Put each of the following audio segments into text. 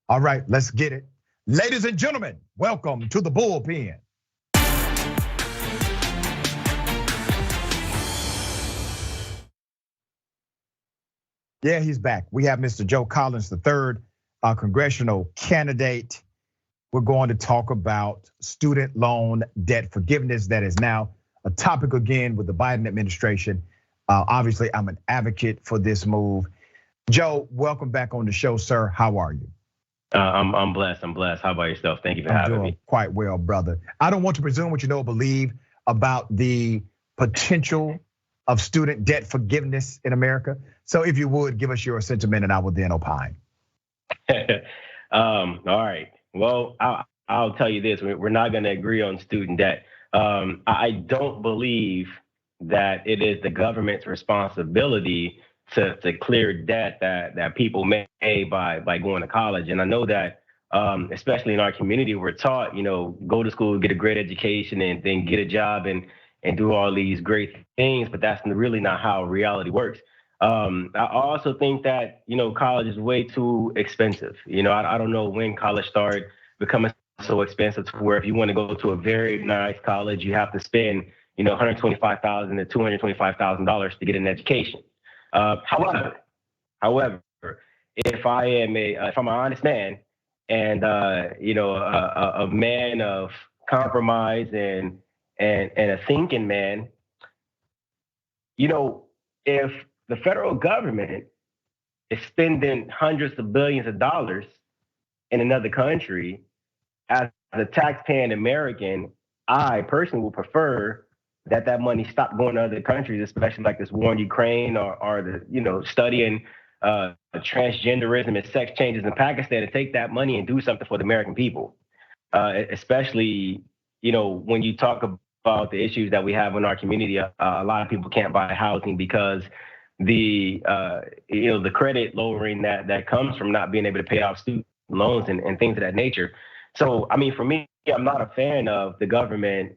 All right, let's get it. Ladies and gentlemen, welcome to the BullPen. Yeah, he's back. We have Mr. Joe Collins III, our congressional candidate. We're going to talk about student loan debt forgiveness. That is now a topic again with the Biden administration. Obviously, I'm an advocate for this move. Joe, welcome back on the show, sir. How are you? I'm blessed. How about yourself? Thank you for having me. Quite well, brother. I don't want to presume what you know or believe about the potential of student debt forgiveness in America. So if you would, give us your sentiment and I will then opine. All right. Well, I'll tell you this, we're not gonna agree on student debt. I don't believe that it is the government's responsibility to clear debt that people may by going to college. And I know that, especially in our community, we're taught, go to school, get a great education, and then get a job and do all these great things, but that's really not how reality works. I also think that, college is way too expensive. I don't know when college started becoming so expensive to where if you want to go to a very nice college, you have to spend, $125,000 to $225,000 to get an education. However, if I'm an honest man and a man of compromise and a thinking man, if the federal government is spending hundreds of billions of dollars in another country, as a taxpaying American, I personally would prefer that money stop going to other countries, especially like this war in Ukraine or the studying transgenderism and sex changes in Pakistan, and take that money and do something for the American people. Especially when you talk about the issues that we have in our community, a lot of people can't buy housing because the credit lowering that comes from not being able to pay off student loans and things of that nature. So I mean, for me, I'm not a fan of the government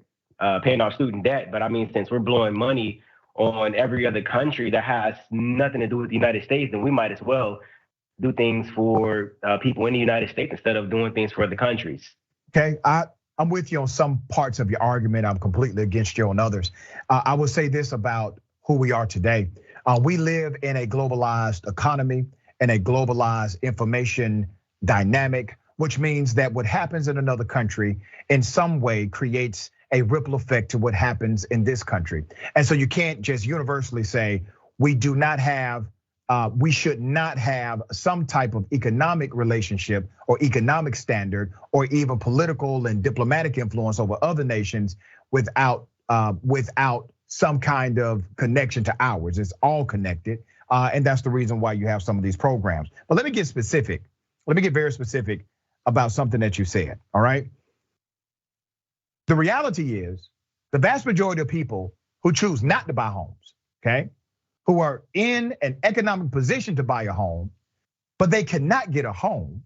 paying off student debt, but I mean, since we're blowing money on every other country that has nothing to do with the United States, then we might as well do things for people in the United States instead of doing things for other countries. Okay, I'm with you on some parts of your argument. I'm completely against you on others. I will say this about who we are today. We live in a globalized economy and a globalized information dynamic, which means that what happens in another country in some way creates a ripple effect to what happens in this country. And so you can't just universally say we should not have some type of economic relationship or economic standard or even political and diplomatic influence over other nations without some kind of connection to ours. It's all connected, and that's the reason why you have some of these programs. But let me get specific. Let me get very specific about something that you said, all right? The reality is the vast majority of people who choose not to buy homes, okay, who are in an economic position to buy a home, but they cannot get a home,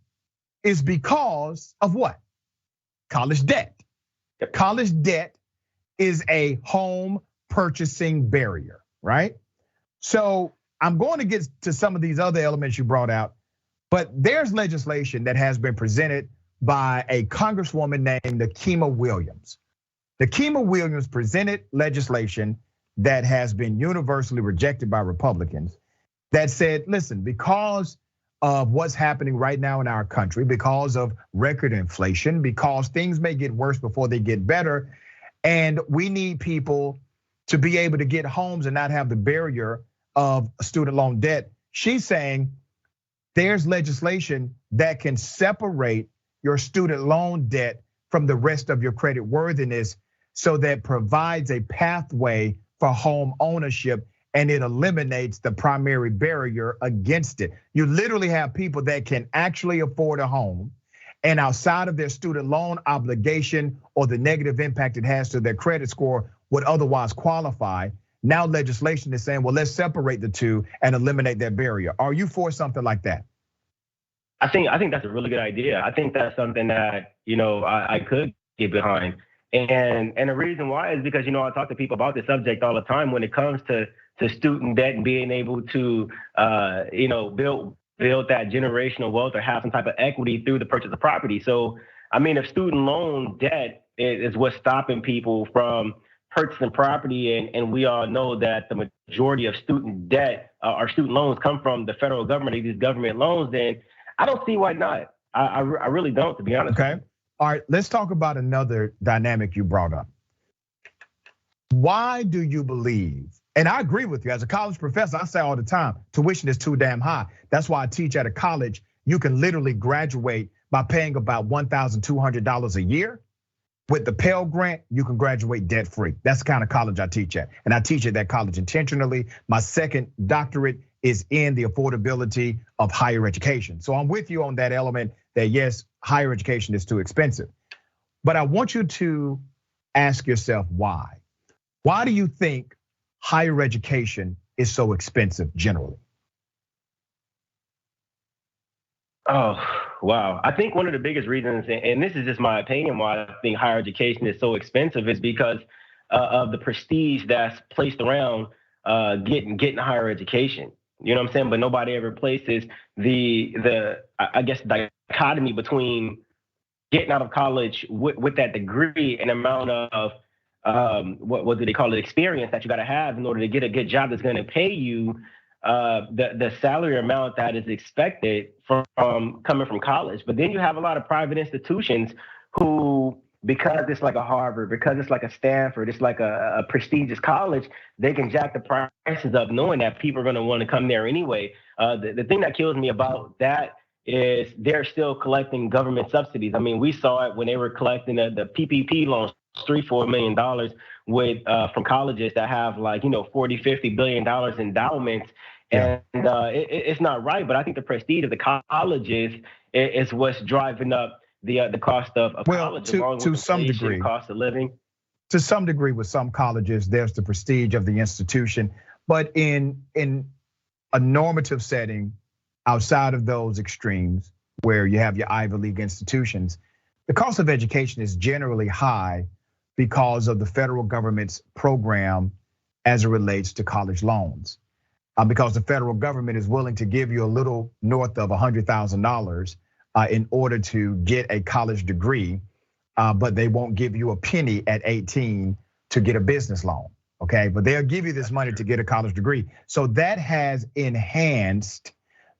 is because of what? College debt. College debt is a home purchasing barrier, right? So I'm going to get to some of these other elements you brought out, but there's legislation that has been presented by a congresswoman named Nikema Williams. Nikema Williams presented legislation that has been universally rejected by Republicans that said, listen, because of what's happening right now in our country, because of record inflation, because things may get worse before they get better, and we need people to be able to get homes and not have the barrier of student loan debt. She's saying there's legislation that can separate your student loan debt from the rest of your credit worthiness, so that provides a pathway for home ownership and it eliminates the primary barrier against it. You literally have people that can actually afford a home, and outside of their student loan obligation or the negative impact it has to their credit score would otherwise qualify. Now legislation is saying, well, let's separate the two and eliminate that barrier. Are you for something like that? I think that's a really good idea. I think that's something that I could get behind. And the reason why is because I talk to people about this subject all the time when it comes to student debt and being able to build build that generational wealth or have some type of equity through the purchase of property. So, I mean, if student loan debt is what's stopping people from purchasing property, and we all know that the majority of student debt or student loans come from the federal government, these government loans, then I don't see why not. I really don't, to be honest. Okay. All right, let's talk about another dynamic you brought up. Why do you believe, and I agree with you, as a college professor, I say all the time, tuition is too damn high. That's why I teach at a college. You can literally graduate by paying about $1,200 a year. With the Pell Grant, you can graduate debt free. That's the kind of college I teach at. And I teach at that college intentionally. My second doctorate is in the affordability of higher education. So I'm with you on that element that yes, higher education is too expensive. But I want you to ask yourself why. Why do you think higher education is so expensive generally? Oh, wow. I think one of the biggest reasons, and this is just my opinion, why I think higher education is so expensive is because of the prestige that's placed around getting higher education. You know what I'm saying? But nobody ever places the I guess dichotomy between getting out of college with that degree and amount of what do they call it, experience that you got to have in order to get a good job that's going to pay you the salary amount that is expected from coming from college. But then you have a lot of private institutions who, because it's like a Harvard, because it's like a Stanford, it's like a prestigious college, they can jack the prices up knowing that people are going to want to come there anyway. The thing that kills me about that is they're still collecting government subsidies. I mean, we saw it when they were collecting the PPP loans, $3-4 million with from colleges that have like, $40-50 billion endowments. And it's not right. But I think the prestige of the colleges is what's driving up the cost of college. To some degree, cost of living. To some degree, with some colleges, there's the prestige of the institution. But in a normative setting, outside of those extremes where you have your Ivy League institutions, the cost of education is generally high because of the federal government's program as it relates to college loans. Because the federal government is willing to give you a little north of $100,000 in order to get a college degree, but they won't give you a penny at 18 to get a business loan, okay? But they'll give you this money to get a college degree. So that has enhanced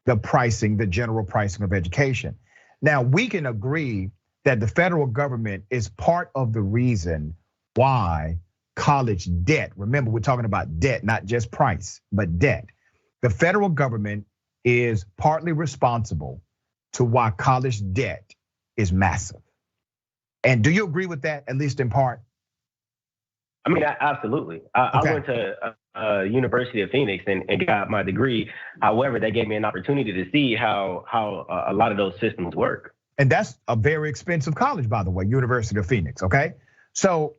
the pricing, the general pricing of education. Now, we can agree that the federal government is part of the reason why college debt, remember we're talking about debt, not just price, but debt. The federal government is partly responsible to why college debt is massive. And do you agree with that, at least in part? I mean, absolutely. I went to University of Phoenix and got my degree. However, they gave me an opportunity to see how a lot of those systems work. And that's a very expensive college, by the way, University of Phoenix, okay? So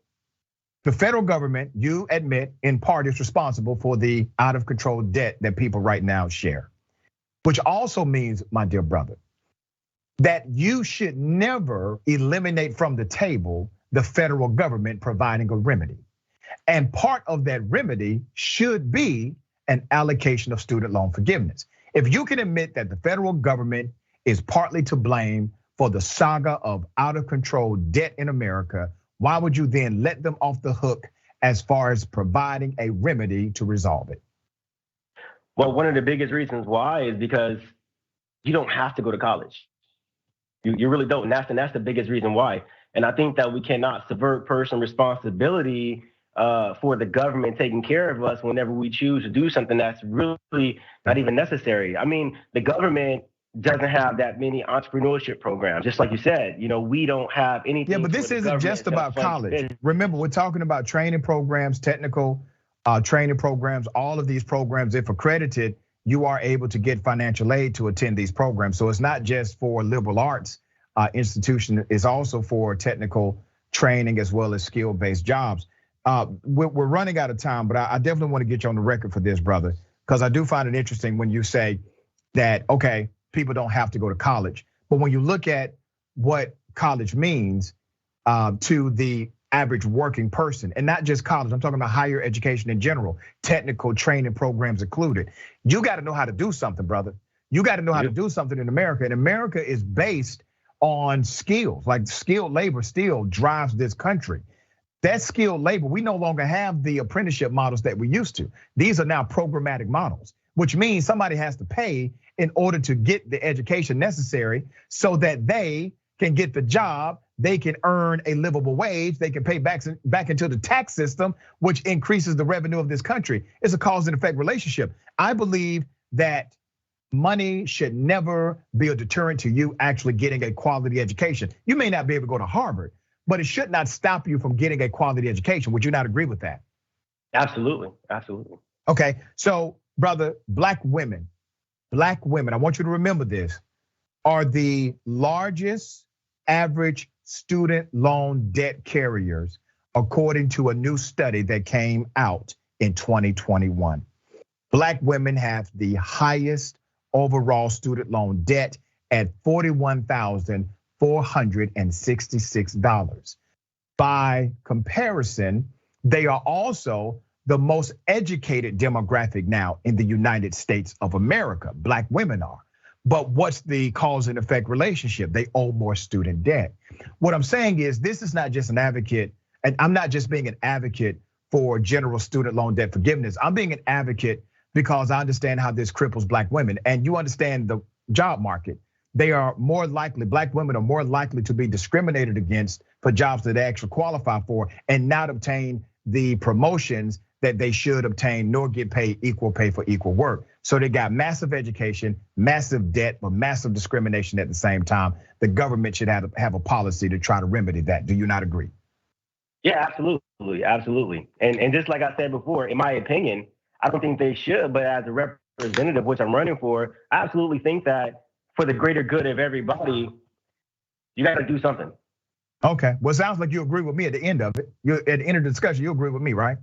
the federal government, you admit, in part is responsible for the out of control debt that people right now share. Which also means, my dear brother, that you should never eliminate from the table the federal government providing a remedy. And part of that remedy should be an allocation of student loan forgiveness. If you can admit that the federal government is partly to blame for the saga of out of control debt in America, why would you then let them off the hook as far as providing a remedy to resolve it? Well, one of the biggest reasons why is because you don't have to go to college. You really don't, and that's the biggest reason why. And I think that we cannot subvert personal responsibility for the government taking care of us whenever we choose to do something that's really not even necessary. I mean, the government doesn't have that many entrepreneurship programs. Just like you said, we don't have anything. Yeah, but this isn't just about college. Remember, we're talking about training programs, technical training programs, all of these programs. If accredited, you are able to get financial aid to attend these programs. So it's not just for liberal arts institution, it's also for technical training as well as skill-based jobs. We're running out of time, but I definitely want to get you on the record for this, brother, because I do find it interesting when you say that, okay, people don't have to go to college. But when you look at what college means to the average working person, and not just college, I'm talking about higher education in general, technical training programs included. You got to know how to do something, brother. You got to know how to do something in America. And America is based on skills, like skilled labor still drives this country. That skilled labor, we no longer have the apprenticeship models that we used to. These are now programmatic models, which means somebody has to pay in order to get the education necessary so that they can get the job, they can earn a livable wage, they can pay back into the tax system, which increases the revenue of this country. It's a cause and effect relationship. I believe that money should never be a deterrent to you actually getting a quality education. You may not be able to go to Harvard, but it should not stop you from getting a quality education. Would you not agree with that? Absolutely, absolutely. Okay, so brother, black women, I want you to remember this, are the largest average student loan debt carriers, according to a new study that came out in 2021. Black women have the highest overall student loan debt at $41,466. By comparison, they are also the most educated demographic now in the United States of America. Black women are. But what's the cause and effect relationship? They owe more student debt. What I'm saying is this is not just an advocate, and I'm not just being an advocate for general student loan debt forgiveness. I'm being an advocate because I understand how this cripples black women, and you understand the job market. They are more likely, black women are more likely to be discriminated against for jobs that they actually qualify for and not obtain the promotions that they should obtain, nor get paid equal pay for equal work. So they got massive education, massive debt, but massive discrimination at the same time. The government should have a policy to try to remedy that. Do you not agree? Yeah, absolutely, absolutely. And just like I said before, in my opinion, I don't think they should, but as a representative, which I'm running for, I absolutely think that for the greater good of everybody, you got to do something. Okay, well, it sounds like you agree with me at the end of it. You at the end of the discussion, you agree with me, right?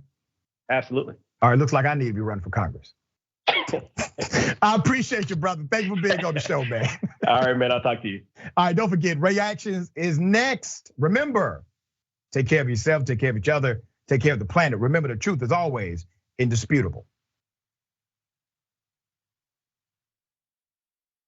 Absolutely. All right, looks like I need to be running for Congress. I appreciate you, brother. Thank you for being on the show, man. All right, man, I'll talk to you. All right, don't forget, Reactions is next. Remember, take care of yourself, take care of each other, take care of the planet. Remember, the truth is always indisputable.